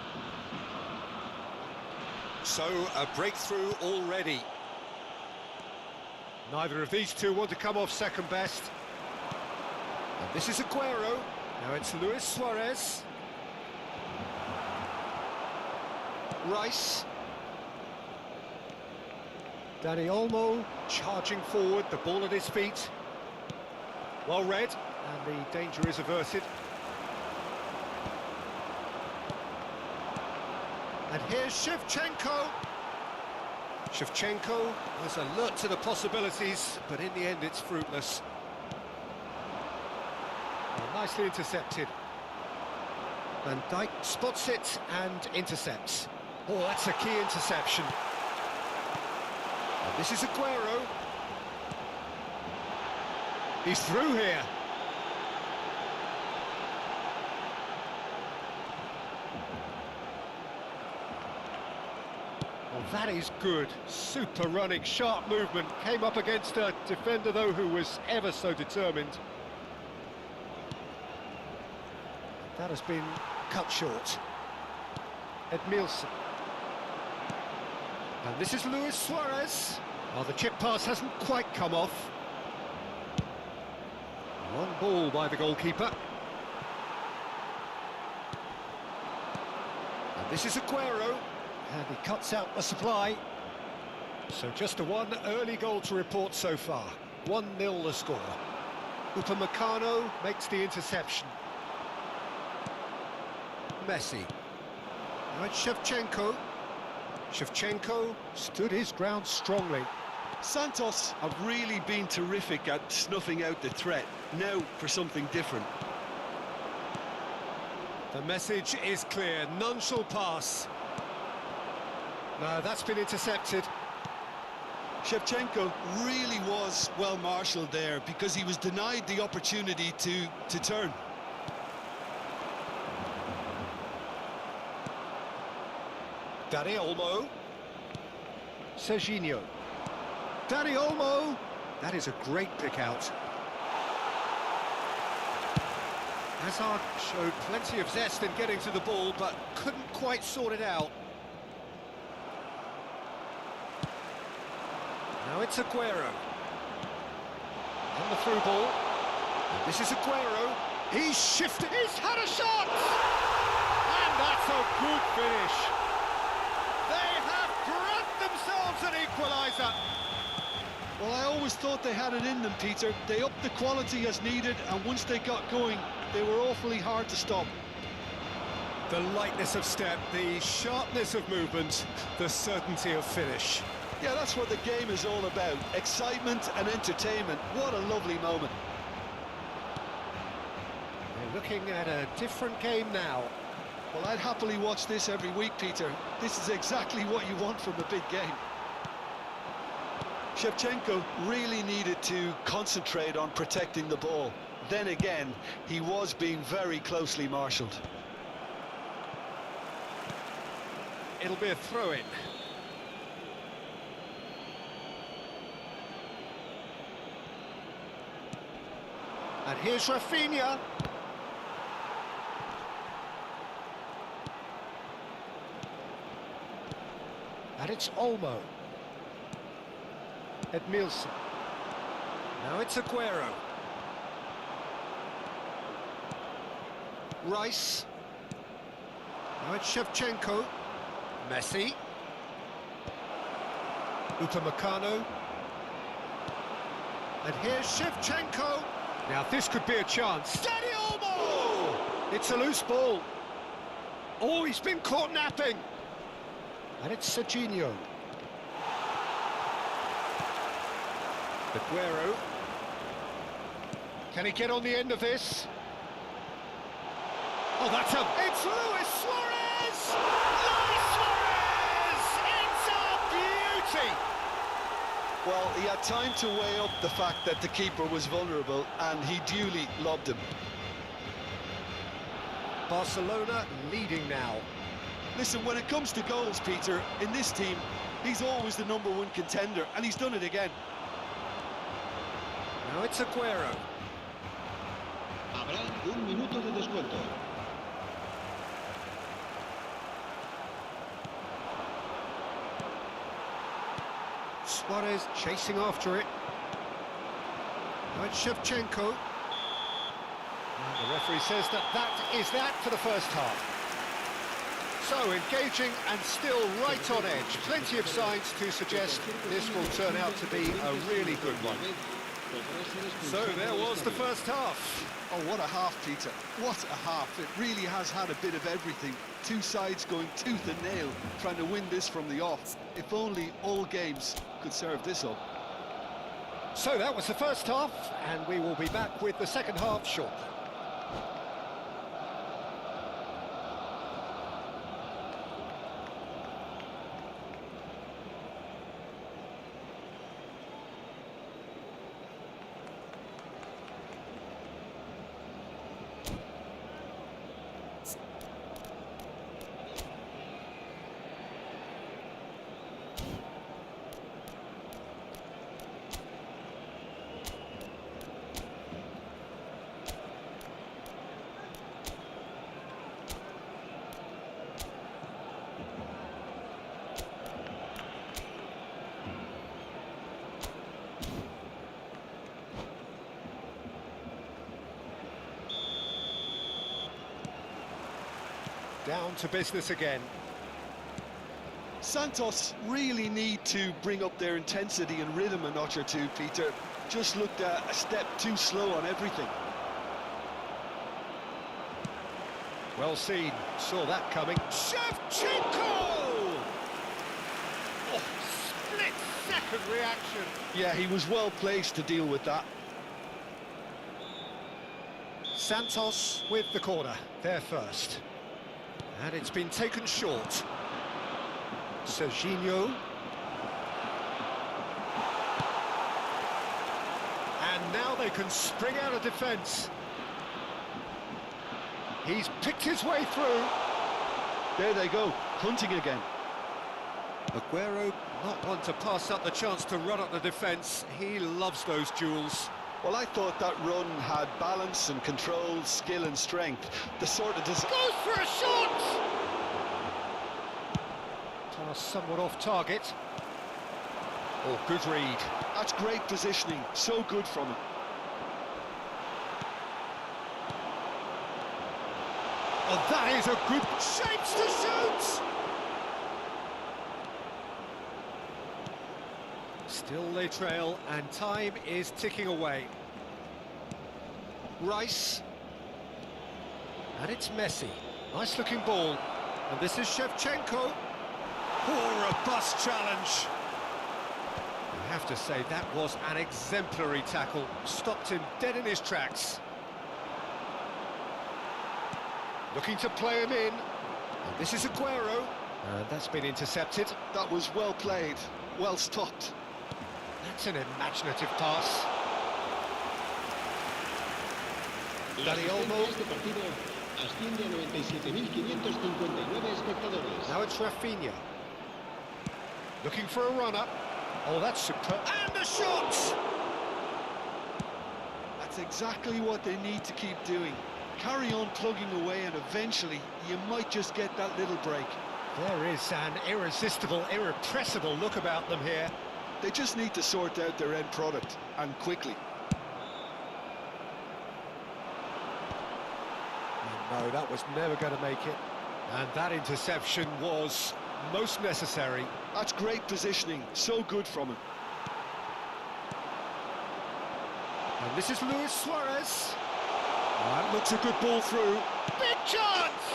So, a breakthrough already. Neither of these two want to come off second best. And this is Aguero. Now it's Luis Suarez. Rice. Dani Olmo charging forward, the ball at his feet. Well read, and the danger is averted. And here's Shevchenko. Shevchenko was alert to the possibilities, but in the end it's fruitless. Well, nicely intercepted. Van Dijk spots it and intercepts. Oh, that's a key interception. And this is Aguero. He's through here. Well, that is good. Super running, sharp movement. Came up against a defender, though, who was ever so determined. That has been cut short. Edmilson. And this is Luis Suarez. Well, the chip pass hasn't quite come off. One ball by the goalkeeper. And this is Aguero. And he cuts out the supply. So just a one early goal to report so far. 1-0 the score. Upamecano makes the interception. Messi. Now it's Shevchenko. Shevchenko stood his ground strongly. Santos have really been terrific at snuffing out the threat. Now for something different. The message is clear, none shall pass. No, that's been intercepted. Shevchenko really was well marshalled there because he was denied the opportunity to turn. Dani Olmo. Serginho. Dani Olmo. That is a great pick out. Hazard showed plenty of zest in getting to the ball, but couldn't quite sort it out. Now it's Aguero. On the through ball. And this is Aguero. He's shifted. He's had a shot! And that's a good finish. They have grabbed themselves an equaliser. Well, I always thought they had it in them, Peter. They upped the quality as needed, and once they got going, they were awfully hard to stop. The lightness of step, the sharpness of movement, the certainty of finish. Yeah, that's what the game is all about. Excitement and entertainment. What a lovely moment. They're looking at a different game now. Well, I'd happily watch this every week, Peter. This is exactly what you want from a big game. Shevchenko really needed to concentrate on protecting the ball. Then again, he was being very closely marshalled. It'll be a throw-in. And here's Rafinha. And it's Olmo. Edmilson. Now it's Aguero. Rice. Now it's Shevchenko. Messi. Upamecano. And here's Shevchenko. Now this could be a chance. Dani Olmo! It's a loose ball. Oh, he's been caught napping. And it's Serginho. Aguero. Can he get on the end of this? Oh, that's a... It's Luis Suarez! Luis Suarez! It's a beauty! Well, he had time to weigh up the fact that the keeper was vulnerable, and he duly lobbed him. Barcelona leading now. Listen, when it comes to goals, Peter, in this team, he's always the #1 contender, and he's done it again. Now it's Aguero. Habrá un minuto de descuento. Suarez chasing after it. Now it's Shevchenko. And the referee says that is that for the first half. So engaging and still right on edge. Plenty of signs to suggest this will turn out to be a really good one. So there was the first half. Oh, what a half, Peter. What a half. It really has had a bit of everything. Two sides going tooth and nail, trying to win this from the off. If only all games could serve this up. So that was the first half, and we will be back with the second half shortly. Down to business again. Santos really need to bring up their intensity and rhythm a notch or two, Peter. Just looked a step too slow on everything. Well seen, saw that coming. Shevchenko! Oh, split-second reaction. Yeah, he was well placed to deal with that. Santos with the corner, there first. And it's been taken short. Serginho. And now they can spring out of defence. He's picked his way through. There they go, hunting again. Aguero, not one to pass up the chance to run up the defence. He loves those duels. Well, I thought that run had balance and control, skill and strength. The sort of... Goes for a shot! Pass somewhat off target. Oh, good read. That's great positioning, so good from him. Oh, that is a good... Shapes to shoot! Still they trail, and time is ticking away. Rice. And it's Messi. Nice-looking ball. And this is Shevchenko. Oh, robust challenge. I have to say, that was an exemplary tackle. Stopped him dead in his tracks. Looking to play him in. And this is Aguero. And that's been intercepted. That was well played, well stopped. That's an imaginative pass. Las asistencias de partido asciende a 97.559 espectadores. Now it's Rafinha. Looking for a run-up. Oh, that's superb. And a shot! That's exactly what they need to keep doing. Carry on plugging away, and eventually you might just get that little break. There is an irresistible, irrepressible look about them here. They just need to sort out their end product, and quickly. No, that was never going to make it. And that interception was most necessary. That's great positioning, so good from him. And this is Luis Suarez. That looks a good ball through. Big chance!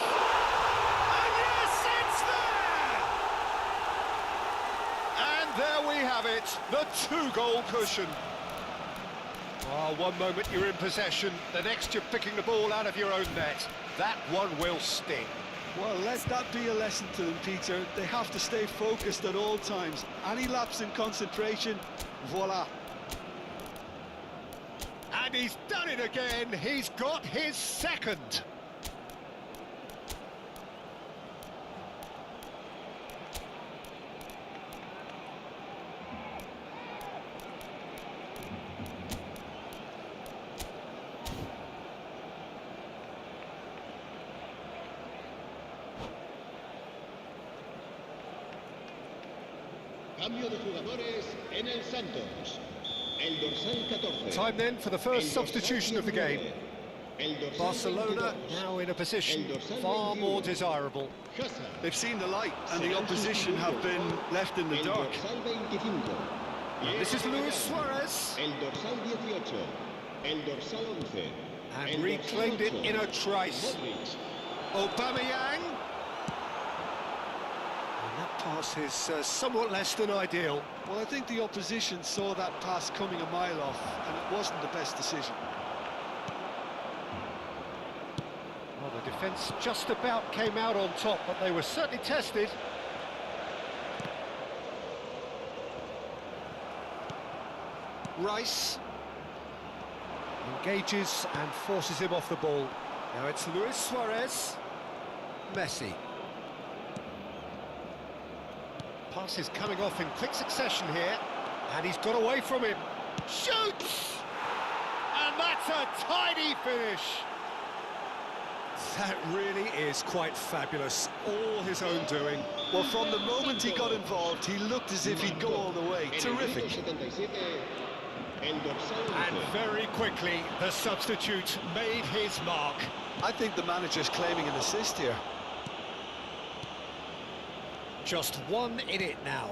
And yes, it's there! And there we have it, the two-goal cushion. Oh, one moment you're in possession, the next you're picking the ball out of your own net. That one will sting. Well, let that be a lesson to them, Peter. They have to stay focused at all times. Any lapse in concentration, voila. And he's done it again. He's got his second. Cambio de jugadores en el Santos. El dorsal 14. Time then for the first El dorsal substitution of the 19. game. El dorsal Barcelona 22. now in a position El dorsal far 21. more desirable. Hazard. They've seen the light and the opposition have been left in the El dark. dorsal 25. And this is Luis Suarez. El dorsal 18. El dorsal 11. And El reclaimed dorsal it in a 8. trice. Modric. Aubameyang. And that pass is somewhat less than ideal. Well, I think the opposition saw that pass coming a mile off, and it wasn't the best decision. Well, the defence just about came out on top, but they were certainly tested. Rice engages and forces him off the ball. Now it's Luis Suarez. Messi. Pass is coming off in quick succession here, and he's got away from him. Shoots! And that's a tidy finish. That really is quite fabulous, all his own doing. Well, from the moment he got involved, he looked as if he'd go all the way. Terrific. And very quickly, the substitute made his mark. I think the manager's claiming an assist here. Just 1 in it now.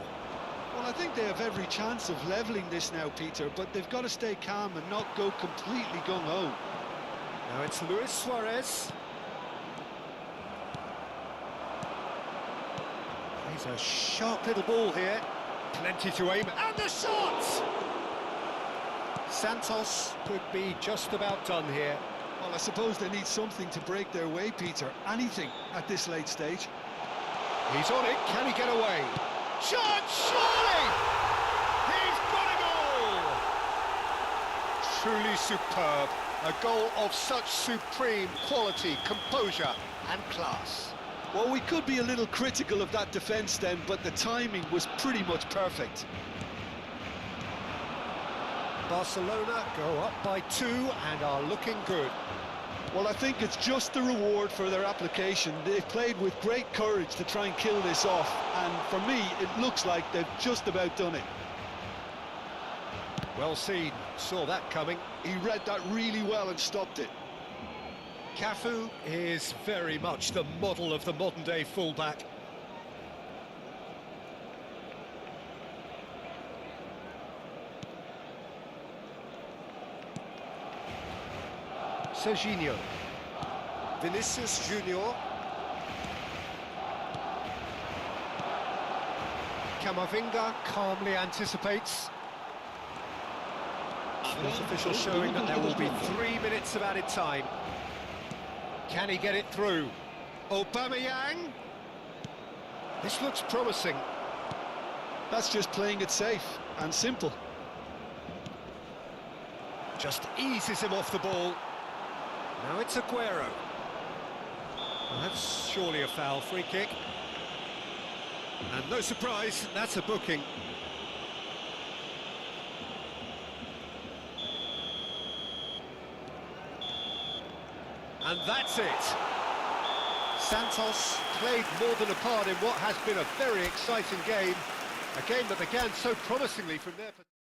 Well, I think they have every chance of levelling this now, Peter, but they've got to stay calm and not go completely gung-ho. Now it's Luis Suarez. He's a sharp little ball here. Plenty to aim, and the shot! Santos could be just about done here. Well, I suppose they need something to break their way, Peter. Anything at this late stage. He's on it, can he get away? Shot, surely! He's got a goal! Truly superb. A goal of such supreme quality, composure and class. Well, we could be a little critical of that defence then, but the timing was pretty much perfect. Barcelona go up by 2 and are looking good. Well, I think it's just the reward for their application. They've played with great courage to try and kill this off, and for me, it looks like they've just about done it. Well seen, saw that coming. He read that really well and stopped it. Cafu is very much the model of the modern-day fullback. Serginho. Vinicius Junior. Camavinga calmly anticipates. Sports official showing that there will be 3 minutes of added time. Can he get it through? Aubameyang. This looks promising. That's just playing it safe and simple. Just eases him off the ball. Now it's Aguero. Well, that's surely a foul, free kick. And no surprise, that's a booking. And that's it. Santos played more than a part in what has been a very exciting game. A game that began so promisingly from their perspective.